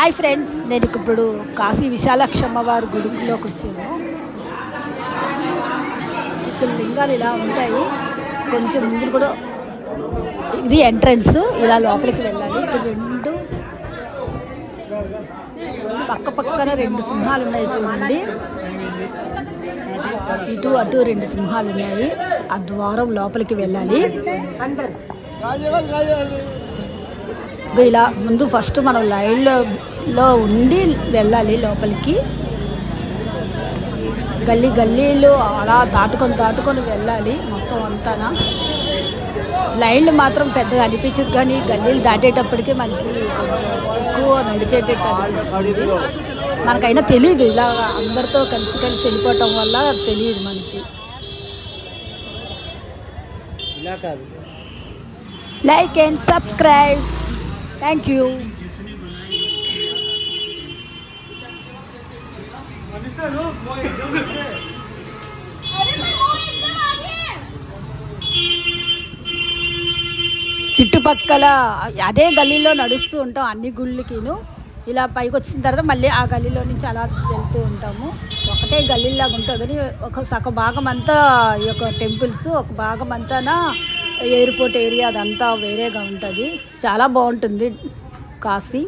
Hi friends, నేను ఇప్పుడు కాశీ విశాలాక్షి అమ్మవారి గుడిలోకి వచ్చాను. ఇక్కడ లింగాలు ఇలా ఉంటాయి. కొంచెం ముందు కూడా ఇది ఎంట్రన్స్, ఇలా లోపలికి వెళ్ళాలి. ఇక్కడ రెండు పక్కన రెండు సింహాలు ఉన్నాయి చూడండి. ఇటు అటు రెండు సింహాలు ఉన్నాయి. ఆ ద్వారం లోపలికి వెళ్ళాలి. ఇలా ముందు ఫస్ట్ మనం లైన్లో ఉండి వెళ్ళాలి లోపలికి. గల్లీలు అలా దాటుకొని వెళ్ళాలి. మొత్తం అంతా లైన్లు మాత్రం పెద్దగా అనిపించదు, కానీ గల్లీలు దాటేటప్పటికి మనకి కొంచెం ఎక్కువ నడిచేటట్టు అనిపిస్తుంది. మనకైనా తెలియదు, ఇలా అందరితో కలిసి వెళ్ళిపోవటం వల్ల తెలియదు మనకి. Like and subscribe. Thank you. చుట్టుపక్కల అదే గల్లీలో నడుస్తూ ఉంటాం అన్ని గుళ్ళకిను. ఇలా పైకి వచ్చిన తర్వాత మళ్ళీ ఆ గల్లీలో నుంచి అలా వెళ్తూ ఉంటాము. ఒకటే గల్లీలాగా ఉంటుంది, కానీ ఒక భాగం అంతా ఈ యొక్క టెంపుల్స్, ఒక భాగం అంతా ఎయిర్పోర్ట్ ఏరియా, అదంతా వేరేగా ఉంటుంది. చాలా బాగుంటుంది కాశీ.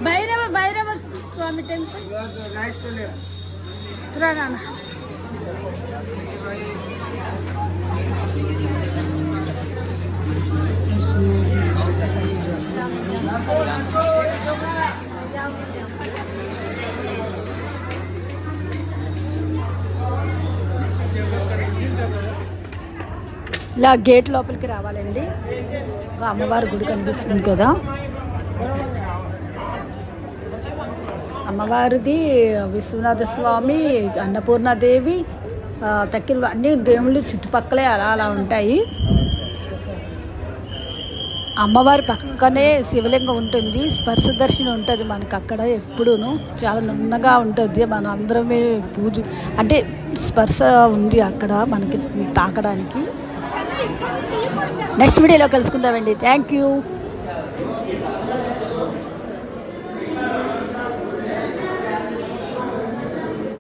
భైరవ స్వామి టెంపుల్ రానా. ఇలా గేట్ లోపలికి రావాలండి. అమ్మవారి గుడి కనిపిస్తుంది కదా. అమ్మవారిది విశ్వనాథ స్వామి, అన్నపూర్ణాదేవి, తక్కిన అన్ని దేవుళ్ళు చుట్టుపక్కలే అలా ఉంటాయి. అమ్మవారి పక్కనే శివలింగం ఉంటుంది. స్పర్శ దర్శనం ఉంటుంది మనకి అక్కడ ఎప్పుడూను. చాలా నున్నగా ఉంటుంది. మన అందరమే పూజ అంటే స్పర్శ ఉంది అక్కడ మనకి తాకడానికి. నెక్స్ట్ వీడియోలో కలుసుకుందామండి. Thank you.